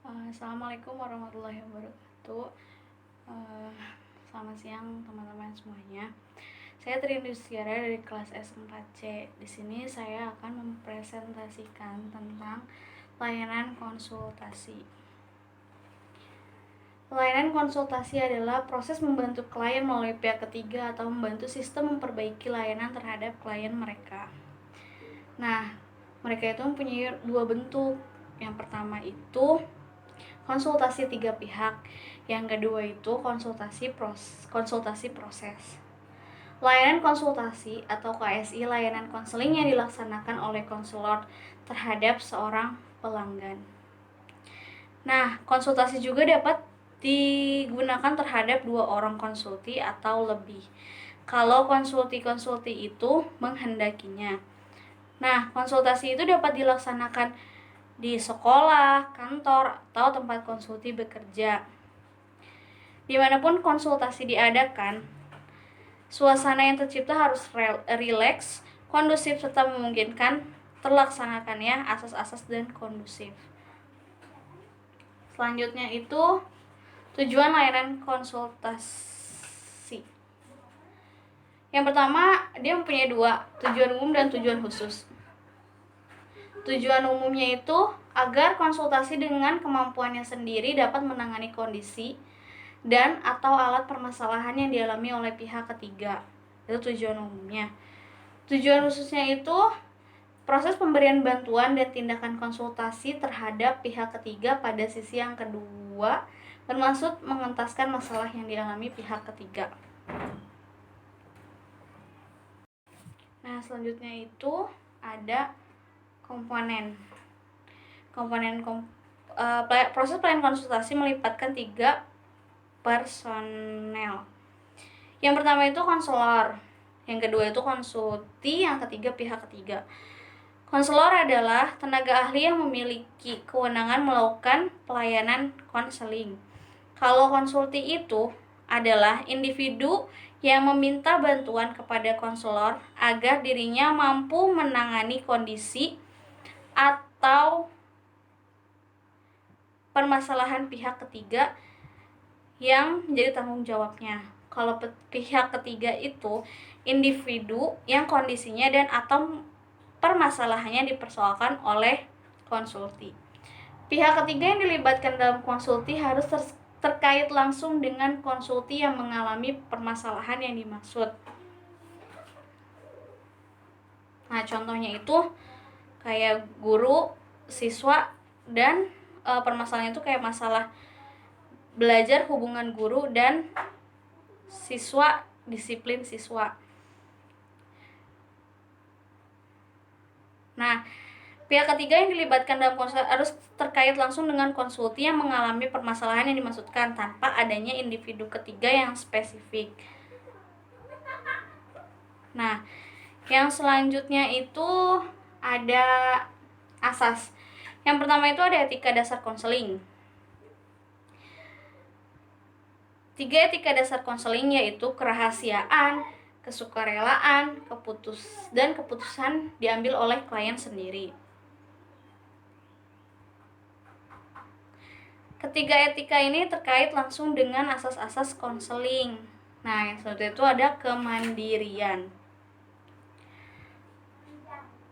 Assalamualaikum warahmatullahi wabarakatuh. Eh, Selamat siang teman-teman semuanya. Saya Trinustiara dari kelas S4C. Di sini saya akan mempresentasikan tentang layanan konsultasi. Layanan konsultasi adalah proses membantu klien melalui pihak ketiga atau membantu sistem memperbaiki layanan terhadap klien mereka. Nah, mereka itu mempunyai dua bentuk. Yang pertama itu konsultasi tiga pihak, yang kedua itu konsultasi proses. Layanan konsultasi atau KSI layanan konseling yang dilaksanakan oleh konselor terhadap seorang pelanggan. Nah, konsultasi juga dapat digunakan terhadap dua orang konsulti atau lebih kalau konsulti itu menghendakinya. Nah, konsultasi itu dapat dilaksanakan di sekolah, kantor, atau tempat konsulti bekerja. Dimanapun konsultasi diadakan, suasana yang tercipta harus rileks, kondusif, serta memungkinkan terlaksanakannya asas-asas dan kondusif. Selanjutnya itu tujuan layanan konsultasi. Yang pertama, dia mempunyai dua, tujuan umum dan tujuan khusus. Tujuan umumnya itu agar konsultasi dengan kemampuannya sendiri dapat menangani kondisi dan atau alat permasalahan yang dialami oleh pihak ketiga. Itu tujuan umumnya. Tujuan khususnya itu proses pemberian bantuan dan tindakan konsultasi terhadap pihak ketiga pada sisi yang kedua bermaksud mengentaskan masalah yang dialami pihak ketiga. Nah, selanjutnya itu ada proses pelayanan konsultasi melibatkan 3 personel. Yang pertama itu konselor, yang kedua itu konsulti, yang ketiga pihak ketiga. Konselor adalah tenaga ahli yang memiliki kewenangan melakukan pelayanan konseling. Kalau konsulti itu adalah individu yang meminta bantuan kepada konselor agar dirinya mampu menangani kondisi atau permasalahan pihak ketiga yang menjadi tanggung jawabnya. Kalau pihak ketiga itu individu yang kondisinya dan atau permasalahannya dipersoalkan oleh konsulti. Pihak ketiga yang dilibatkan dalam konsulti harus terkait langsung dengan konsulti yang mengalami permasalahan yang dimaksud. Nah, contohnya itu kayak guru, siswa, dan permasalahannya itu kayak masalah belajar, hubungan guru dan siswa, disiplin siswa. Nah, pihak ketiga yang dilibatkan dalam konsultasi harus terkait langsung dengan konsulti yang mengalami permasalahan yang dimaksudkan tanpa adanya individu ketiga yang spesifik. Nah, yang selanjutnya itu ada asas. Yang pertama itu ada etika dasar konseling. 3 etika dasar konseling yaitu kerahasiaan, kesukarelaan, keputusan diambil oleh klien sendiri. Ketiga etika ini terkait langsung dengan asas-asas konseling. Nah, yang selanjutnya itu ada kemandirian.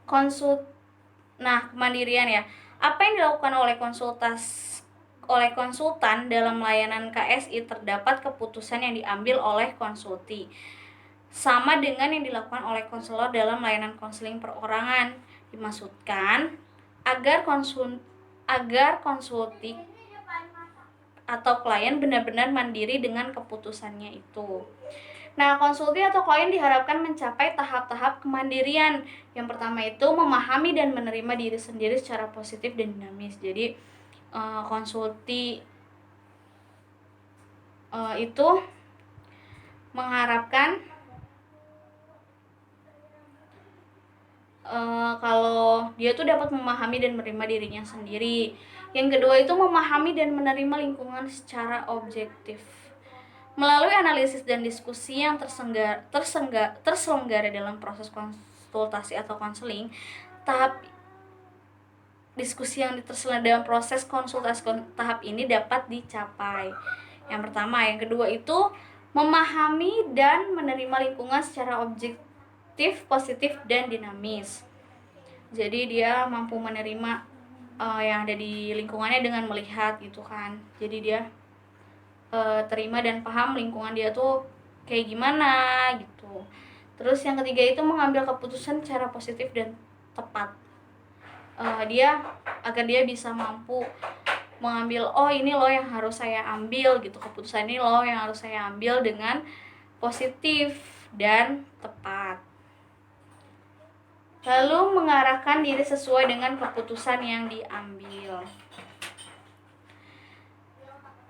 Kemandirian ya. Apa yang dilakukan oleh konsultan dalam layanan KSI terdapat keputusan yang diambil oleh konsulti. Sama dengan yang dilakukan oleh konselor dalam layanan konseling perorangan. Dimaksudkan agar konsulti atau klien benar-benar mandiri dengan keputusannya itu. Nah, konsulti atau klien diharapkan mencapai tahap-tahap kemandirian. Yang pertama itu memahami dan menerima diri sendiri secara positif dan dinamis. Jadi konsulti itu mengharapkan kalau dia tuh dapat memahami dan menerima dirinya sendiri. Yang kedua itu memahami dan menerima lingkungan secara objektif. Melalui analisis dan diskusi yang terselenggara dalam proses konsultasi atau konseling, tahap diskusi yang terselip dalam proses konsultasi tahap ini dapat dicapai. Yang pertama, yang kedua itu memahami dan menerima lingkungan secara objektif, positif, dan dinamis. Jadi dia mampu menerima yang ada di lingkungannya dengan melihat gitu kan. Jadi dia terima dan paham lingkungan dia tuh kayak gimana gitu. Terus yang ketiga itu mengambil keputusan secara positif dan tepat. Dia agar dia bisa mampu mengambil, oh ini loh yang harus saya ambil gitu, keputusan ini loh yang harus saya ambil dengan positif dan tepat. Lalu mengarahkan diri sesuai dengan keputusan yang diambil.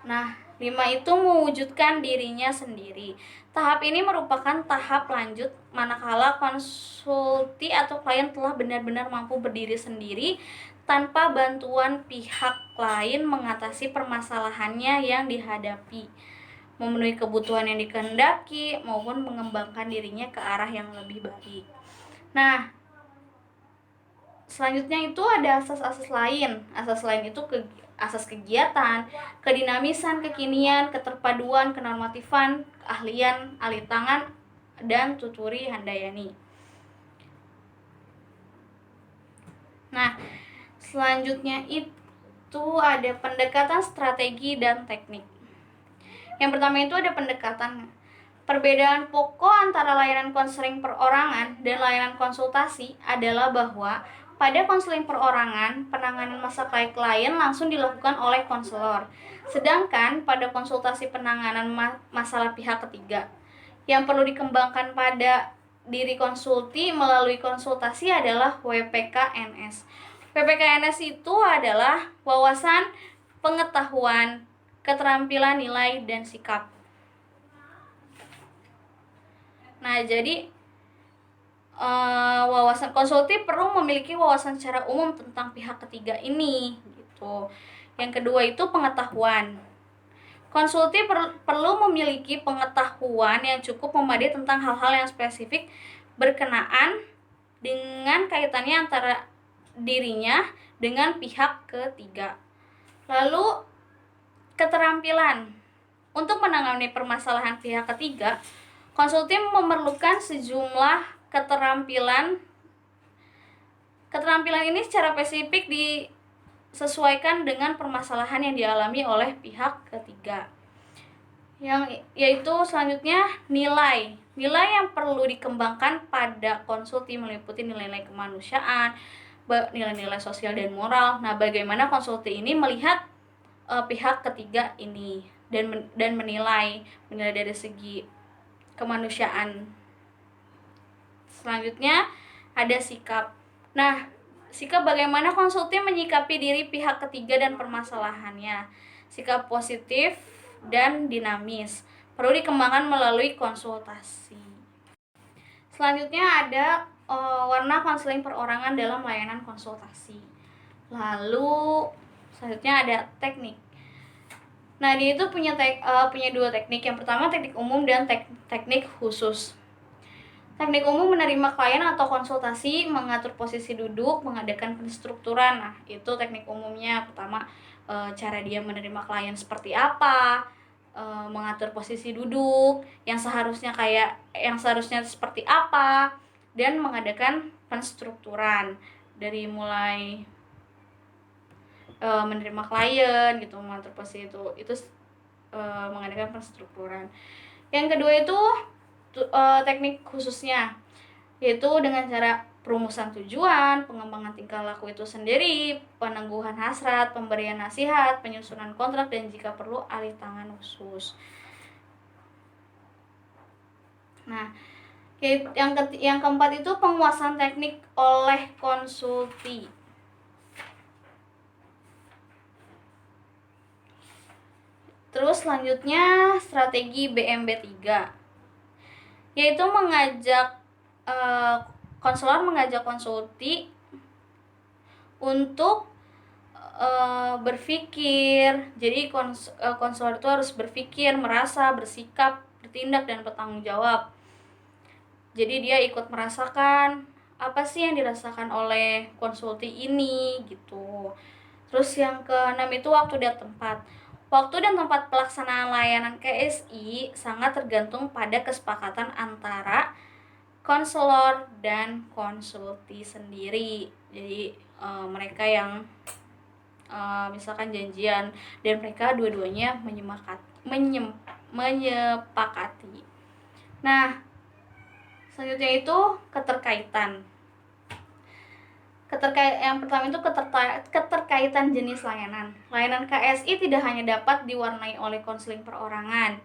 Nah, 5 itu mewujudkan dirinya sendiri. Tahap ini merupakan tahap lanjut manakala konsulti atau klien telah benar-benar mampu berdiri sendiri tanpa bantuan pihak lain mengatasi permasalahannya yang dihadapi, memenuhi kebutuhan yang dikehendaki, maupun mengembangkan dirinya ke arah yang lebih baik. Nah, selanjutnya itu ada asas-asas lain. Asas lain itu asas kegiatan, kedinamisan, kekinian, keterpaduan, kenormatifan, keahlian, alih tangan, dan Tuturi Handayani. Nah, selanjutnya itu ada pendekatan strategi dan teknik. Yang pertama itu ada pendekatan. Perbedaan pokok antara layanan konseling perorangan dan layanan konsultasi adalah bahwa pada konseling perorangan, penanganan masalah klien langsung dilakukan oleh konselor. Sedangkan pada konsultasi penanganan masalah pihak ketiga, yang perlu dikembangkan pada diri konsulti melalui konsultasi adalah WPKNS. WPKNS itu adalah wawasan, pengetahuan, keterampilan, nilai, dan sikap. Nah, jadi wawasan konsultif perlu memiliki wawasan secara umum tentang pihak ketiga ini gitu. Yang kedua itu pengetahuan. Konsultif perlu memiliki pengetahuan yang cukup memadai tentang hal-hal yang spesifik berkenaan dengan kaitannya antara dirinya dengan pihak ketiga. Lalu keterampilan. Untuk menangani permasalahan pihak ketiga, konsultif memerlukan sejumlah keterampilan. Keterampilan ini secara spesifik disesuaikan dengan permasalahan yang dialami oleh pihak ketiga. Yaitu selanjutnya nilai. Nilai yang perlu dikembangkan pada konsulti meliputi nilai-nilai kemanusiaan, nilai-nilai sosial dan moral. Nah, bagaimana konsulti ini melihat pihak ketiga ini dan menilai dari segi kemanusiaan. Selanjutnya ada sikap. Nah, sikap bagaimana konsultif menyikapi diri pihak ketiga dan permasalahannya. Sikap positif dan dinamis perlu dikembangkan melalui konsultasi. Selanjutnya ada warna konseling perorangan dalam layanan konsultasi. Lalu selanjutnya ada teknik. Nah, dia itu punya dua teknik. Yang pertama teknik umum dan teknik khusus. Teknik umum menerima klien atau konsultasi, mengatur posisi duduk, mengadakan penstrukturan. Nah, itu teknik umumnya. Pertama, cara dia menerima klien seperti apa, mengatur posisi duduk yang seharusnya seperti apa, dan mengadakan penstrukturan dari mulai menerima klien gitu, mengatur posisi itu mengadakan penstrukturan. Yang kedua itu teknik khususnya, yaitu dengan cara perumusan tujuan, pengembangan tingkah laku itu sendiri, penangguhan hasrat, pemberian nasihat, penyusunan kontrak, dan jika perlu alih tangan khusus. Nah, yang keempat itu penguasaan teknik oleh konsulti. Terus selanjutnya strategi BMB3, yaitu konselor mengajak konsulti untuk berpikir. Jadi konselor itu harus berpikir, merasa, bersikap, bertindak, dan bertanggung jawab. Jadi dia ikut merasakan apa sih yang dirasakan oleh konsulti ini gitu. Terus yang keenam itu waktu dan tempat. Waktu dan tempat pelaksanaan layanan KSI sangat tergantung pada kesepakatan antara konselor dan konsulti sendiri. Jadi mereka yang misalkan janjian dan mereka dua-duanya menyepakati. Nah, selanjutnya itu keterkaitan. Yang pertama itu keterkaitan jenis layanan. Layanan KSI tidak hanya dapat diwarnai oleh konseling perorangan,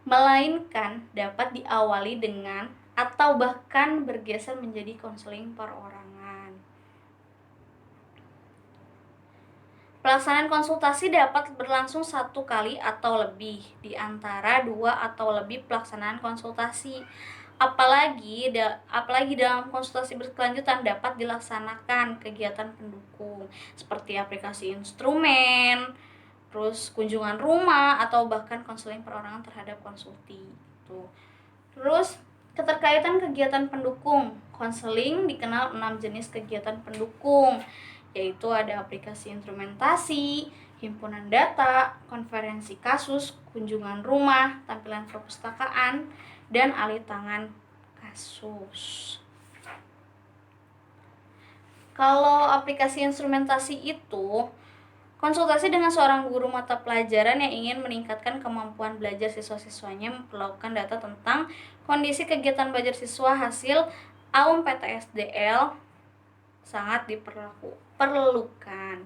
melainkan dapat diawali dengan atau bahkan bergeser menjadi konseling perorangan. Pelaksanaan konsultasi dapat berlangsung 1 kali atau lebih di antara 2 atau lebih pelaksanaan konsultasi. Apalagi dalam konsultasi berkelanjutan dapat dilaksanakan kegiatan pendukung seperti aplikasi instrumen, terus kunjungan rumah atau bahkan konseling perorangan terhadap konsulti. Terus keterkaitan kegiatan pendukung. Konseling dikenal 6 jenis kegiatan pendukung, yaitu ada aplikasi instrumentasi, himpunan data, konferensi kasus, kunjungan rumah, tampilan perpustakaan, dan alih tangan kasus. Kalau aplikasi instrumentasi itu konsultasi dengan seorang guru mata pelajaran yang ingin meningkatkan kemampuan belajar siswa-siswanya memperlakukan data tentang kondisi kegiatan belajar siswa hasil AUM PTSDL sangat diperlukan.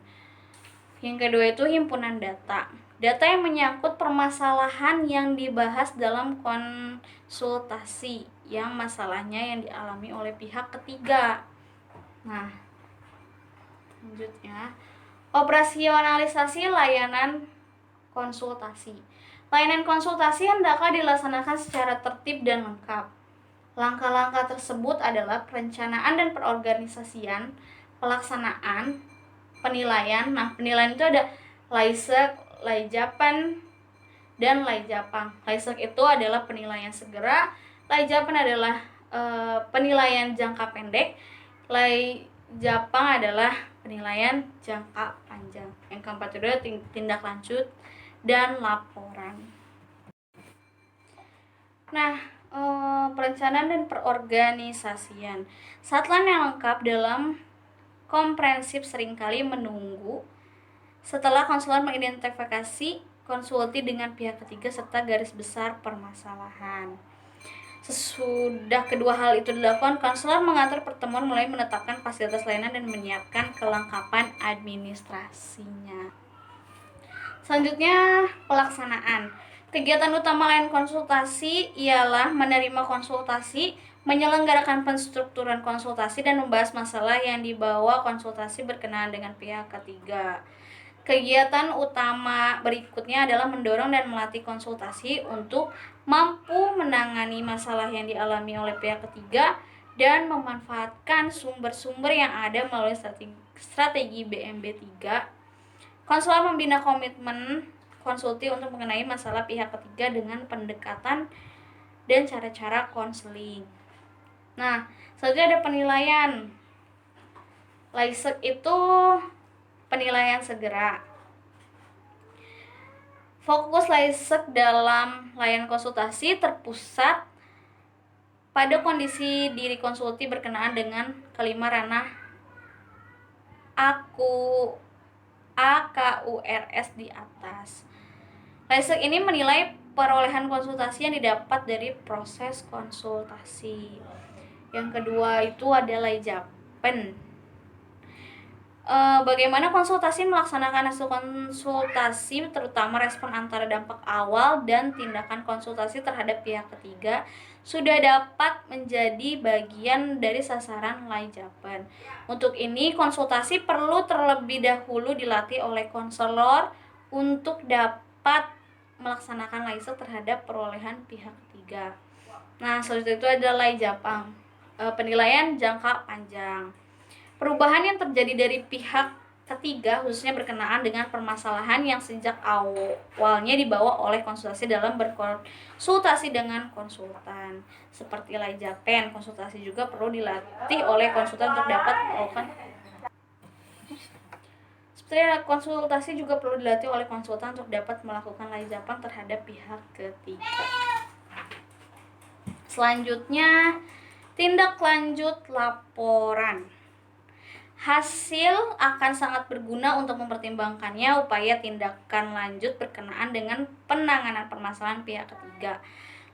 Yang kedua itu himpunan data. Data yang menyangkut permasalahan yang dibahas dalam konsultasi, yang masalahnya yang dialami oleh pihak ketiga. Nah, selanjutnya operasionalisasi layanan konsultasi. Layanan konsultasi hendaklah dilaksanakan secara tertib dan lengkap. Langkah-langkah tersebut adalah perencanaan dan perorganisasian, pelaksanaan, penilaian. Nah, penilaian itu ada LAISEK, LAIJAPAN, dan LAIJAPANG. LAISEK itu adalah penilaian segera, LAIJAPAN adalah penilaian jangka pendek, LAIJAPANG adalah penilaian jangka panjang. Yang keempat itu adalah tindak lanjut dan laporan. Nah, perencanaan dan perorganisasian. Satlan yang lengkap dalam komprehensif seringkali menunggu setelah konselor mengidentifikasi konsulti dengan pihak ketiga serta garis besar permasalahan. Sesudah kedua hal itu dilakukan, konselor mengatur pertemuan mulai menetapkan fasilitas layanan dan menyiapkan kelengkapan administrasinya. Selanjutnya, pelaksanaan. Kegiatan utama layanan konsultasi ialah menerima konsultasi, menyelenggarakan penstrukturan konsultasi, dan membahas masalah yang dibawa konsultasi berkenaan dengan pihak ketiga. Kegiatan utama berikutnya adalah mendorong dan melatih konsultasi untuk mampu menangani masalah yang dialami oleh pihak ketiga dan memanfaatkan sumber-sumber yang ada melalui strategi BMB 3. Konselor membina komitmen konsulti untuk mengenai masalah pihak ketiga dengan pendekatan dan cara-cara konseling. Nah, selanjutnya ada penilaian. LAISEK itu penilaian segera. Fokus LAISEK dalam layanan konsultasi terpusat pada kondisi diri konsulti berkenaan dengan kelima ranah AKURS di atas. LAISEK ini menilai perolehan konsultasi yang didapat dari proses konsultasi. Yang kedua itu ada LAIJAPAN. Bagaimana konsultasi melaksanakan hasil konsultasi, terutama respon antara dampak awal dan tindakan konsultasi terhadap pihak ketiga, sudah dapat menjadi bagian dari sasaran LAIJAPAN. Untuk ini, konsultasi perlu terlebih dahulu dilatih oleh konselor untuk dapat melaksanakan LAISEK terhadap perolehan pihak ketiga. Nah, selanjutnya itu adalah LAIJAPANG, penilaian jangka panjang. Perubahan yang terjadi dari pihak ketiga khususnya berkenaan dengan permasalahan yang sejak awalnya dibawa oleh konsultasi dalam berkonsultasi dengan konsultan. Seperti Laijapen, konsultasi juga perlu dilatih oleh konsultan untuk dapat melakukan konsultasi juga perlu dilatih oleh konsultan untuk dapat melakukan Laijapen terhadap pihak ketiga. Selanjutnya, tindak lanjut laporan. Hasil akan sangat berguna untuk mempertimbangkannya upaya tindakan lanjut berkenaan dengan penanganan permasalahan pihak ketiga.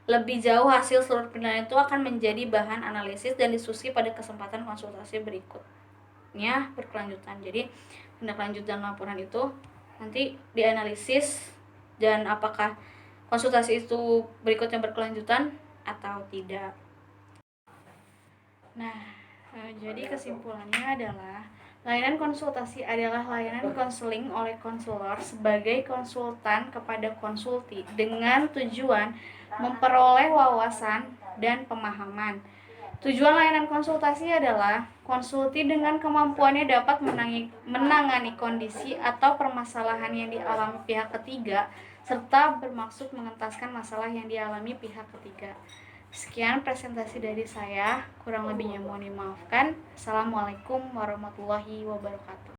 Lebih jauh, hasil seluruh penilaian itu akan menjadi bahan analisis dan diskusi pada kesempatan konsultasi berikutnya berkelanjutan. Jadi, tindak lanjut dan laporan itu nanti dianalisis dan apakah konsultasi itu berikutnya berkelanjutan atau tidak. Nah, jadi kesimpulannya adalah layanan konsultasi adalah layanan konseling oleh konselor sebagai konsultan kepada konsulti dengan tujuan memperoleh wawasan dan pemahaman. Tujuan layanan konsultasi adalah konsulti dengan kemampuannya dapat menangani kondisi atau permasalahan yang dialami pihak ketiga serta bermaksud mengentaskan masalah yang dialami pihak ketiga. Sekian presentasi dari saya, kurang lebihnya mohon dimaafkan. Assalamualaikum warahmatullahi wabarakatuh.